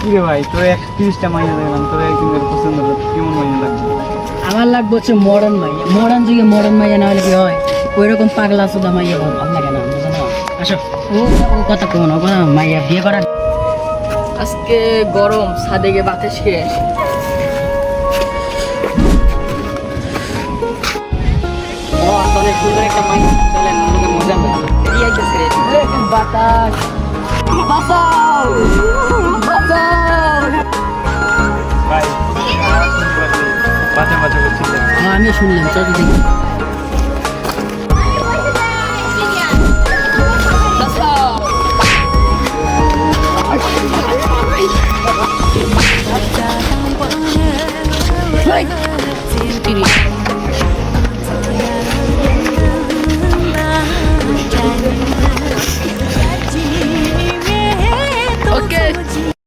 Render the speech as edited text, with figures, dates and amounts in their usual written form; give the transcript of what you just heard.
কিরে ভাই তোর 31টা মাইয়া দেখলাম, তোর একদিন পছন্দ হলো, কেমন মাইয়া লাগবে? আমার লাগবে হচ্ছে মডার্ন মাইয়া, মডার্ন যুগে মডার্ন মাইয়া না হলে কি হয়, ওই রকম পাগলা সুদা মাইয়া ভালো লাগে না, বুঝো না? আসো, ও ও কথা কোন ও কথা মাইয়া বিয়ে করা। আজকে গরম, ছাদে গিয়ে বাতাস খেয়ে আসি। ও আসলে সুন্দর একটা মাইয়া, চলেন আমাকে মজা হবে। এদিকে আইতেছে রে। বাতাস বাঁচাও বাঁচাও। ভাই বাজে বাজে করছিলেন। হ্যাঁ আমি শুনলাম, চল দেখি।